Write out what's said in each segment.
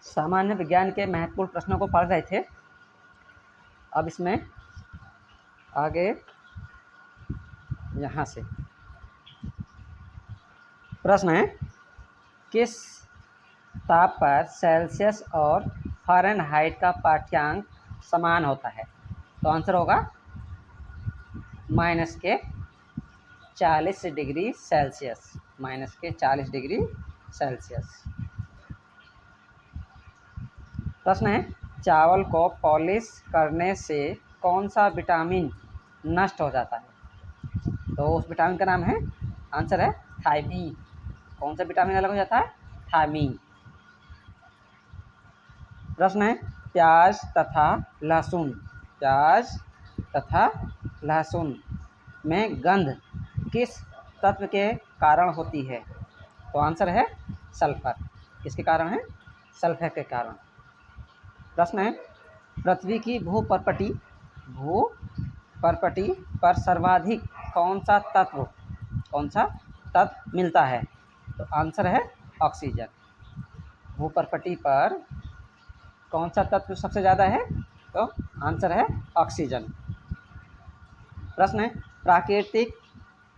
सामान्य विज्ञान के महत्वपूर्ण प्रश्नों को पढ़ रहे थे। अब इसमें आगे यहाँ से प्रश्न है, किस ताप पर सेल्सियस और फ़ारेनहाइट का पाठ्यांक समान होता है? तो आंसर होगा -40 डिग्री सेल्सियस। -40 degree Celsius. प्रश्न है, चावल को पॉलिश करने से कौन सा विटामिन नष्ट हो जाता है? तो उस विटामिन का नाम है, आंसर है थायमीन। कौन सा विटामिन अलग हो जाता है? थायमीन। प्रश्न है, प्याज तथा लहसुन में गंध किस तत्व के कारण होती है? तो आंसर है सल्फर। किसके कारण है? सल्फर के कारण। प्रश्न है, पृथ्वी की भूपर्पटी पर सर्वाधिक कौन सा तत्व मिलता है? तो आंसर है ऑक्सीजन। भूपर्पटी पर कौन सा तत्व सबसे ज़्यादा है? तो आंसर है ऑक्सीजन। प्रश्न है, प्राकृतिक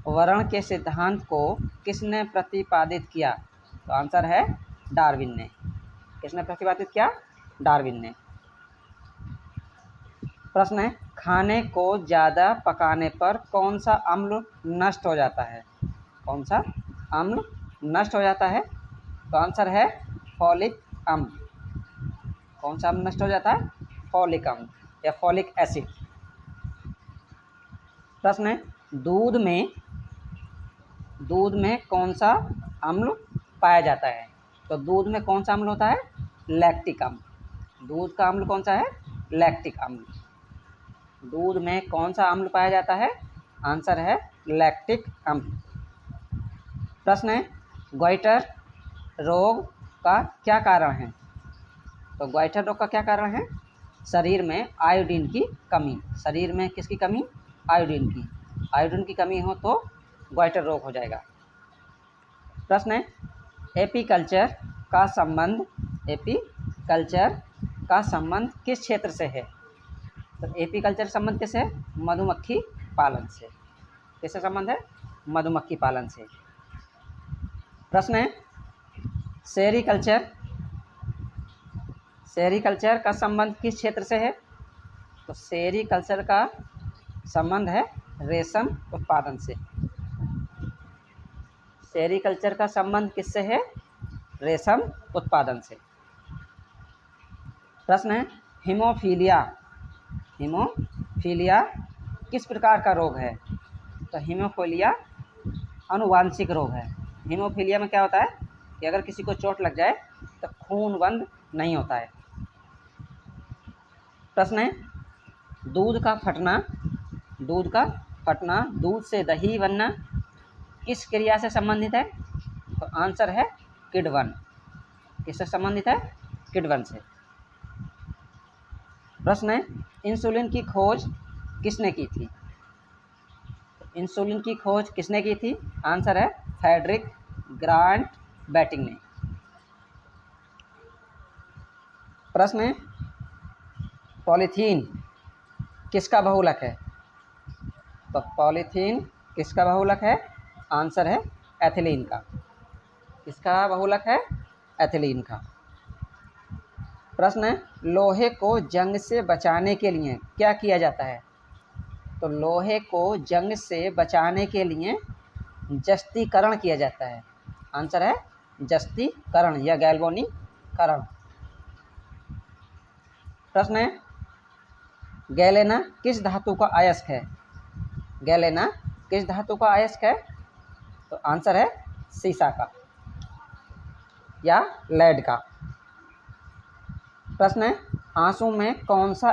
वर्ण के सिद्धांत को किसने प्रतिपादित किया? तो आंसर है डार्विन ने। किसने प्रतिपादित किया? डार्विन ने। प्रश्न है, खाने को ज़्यादा पकाने पर कौन सा अम्ल नष्ट हो जाता है? कौन सा अम्ल नष्ट हो जाता है? तो आंसर है फॉलिक अम्ल। कौन सा अम्ल नष्ट हो जाता है? फॉलिक अम्ल या फॉलिक एसिड। प्रश्न है, दूध में कौन सा अम्ल पाया जाता है? तो दूध में कौन सा अम्ल होता है? लैक्टिक अम्ल। दूध का अम्ल कौन सा है? लैक्टिक अम्ल। दूध में कौन सा अम्ल पाया जाता है? आंसर है लैक्टिक अम्ल। प्रश्न है, ग्वाइटर रोग का क्या कारण है? तो ग्वाइटर रोग का क्या कारण है? शरीर में आयोडीन की कमी। शरीर में किसकी कमी? आयोडीन की। आयोडीन की कमी हो तो ग्वाइटर रोग हो जाएगा। प्रश्न है, एपीकल्चर का संबंध किस क्षेत्र से है? तो एपीकल्चर संबंध किससे है? मधुमक्खी पालन से। किससे संबंध है? मधुमक्खी पालन से। प्रश्न है, सेरीकल्चर का संबंध किस क्षेत्र से है? तो सेरीकल्चर का संबंध है रेशम उत्पादन से। सेरीकल्चर का संबंध किससे है? रेशम उत्पादन से। प्रश्न है, हीमोफीलिया किस प्रकार का रोग है? तो हीमोफीलिया आनुवांशिक रोग है। हीमोफीलिया में क्या होता है कि अगर किसी को चोट लग जाए तो खून बंद नहीं होता है। प्रश्न है, दूध का फटना, दूध से दही बनना किस क्रिया से संबंधित है? तो आंसर है किण्वन। किससे संबंधित है? किण्वन से। प्रश्न है, इंसुलिन की खोज किसने की थी? इंसुलिन की खोज किसने की थी? आंसर है फ्रेडरिक ग्रांट बेटिंग ने। प्रश्न है, पॉलीथीन किसका बहुलक है? तो पॉलीथीन किसका बहुलक है? आंसर है एथिलीन का। किसका बहुलक है? एथिलीन का। प्रश्न है, लोहे को जंग से बचाने के लिए क्या किया जाता है? तो लोहे को जंग से बचाने के लिए जस्तीकरण किया जाता है। आंसर है जस्तीकरण या गैल्वेनीकरण। प्रश्न है, गैलेना किस धातु का अयस्क है? गैलेना किस धातु का अयस्क है? तो आंसर है सीसा का या लेड का। प्रश्न है, आंसू में कौन सा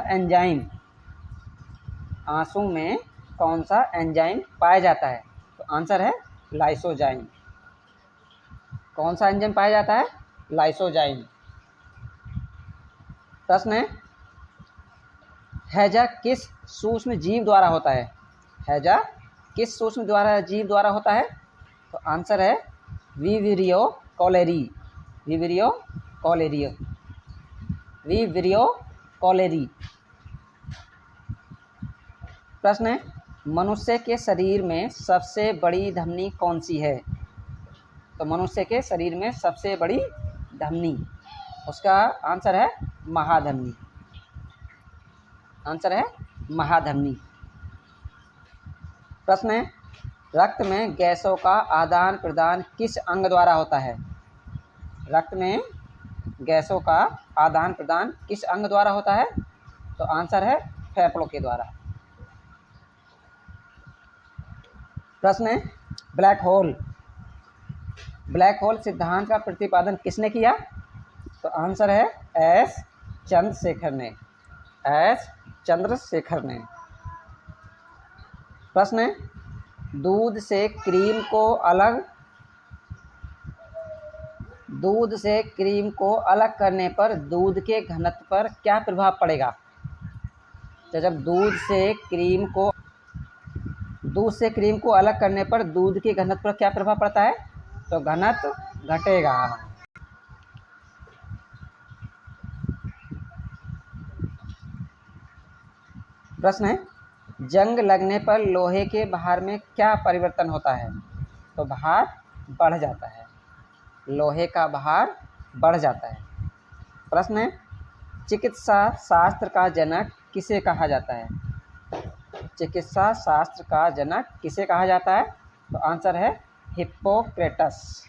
एंजाइम पाया जाता है? तो आंसर है लाइसोजाइम। कौन सा एंजाइम पाया जाता है? लाइसोजाइम। प्रश्न है, हैजा किस सूक्ष्म जीव द्वारा होता है? हैजा किस सूक्ष्म जीव द्वारा होता है? तो आंसर है विविरियो कॉलेरी। Vibrio cholerae. प्रश्न है, मनुष्य के शरीर में सबसे बड़ी धमनी कौन सी है? तो मनुष्य के शरीर में सबसे बड़ी धमनी, उसका आंसर है महाधमनी। आंसर है महाधमनी। प्रश्न है, रक्त में गैसों का आदान प्रदान किस अंग द्वारा होता है? रक्त में गैसों का आदान प्रदान किस अंग द्वारा होता है? तो आंसर है फेफड़ों के द्वारा। प्रश्न है, ब्लैक होल सिद्धांत का प्रतिपादन किसने किया? तो आंसर है एस चंद्रशेखर ने। प्रश्न है, दूध से क्रीम को अलग करने पर दूध के घनत्व पर क्या प्रभाव पड़ेगा? तो जब दूध से क्रीम को अलग करने पर दूध के घनत्व पर क्या प्रभाव पड़ता है? तो घनत्व घटेगा। प्रश्न है, जंग लगने पर लोहे के भार में क्या परिवर्तन होता है? तो भार बढ़ जाता है, लोहे का भार बढ़ जाता है। प्रश्न है, चिकित्सा शास्त्र का जनक किसे कहा जाता है? चिकित्सा शास्त्र का जनक किसे कहा जाता है? तो आंसर है हिप्पोक्रेटस।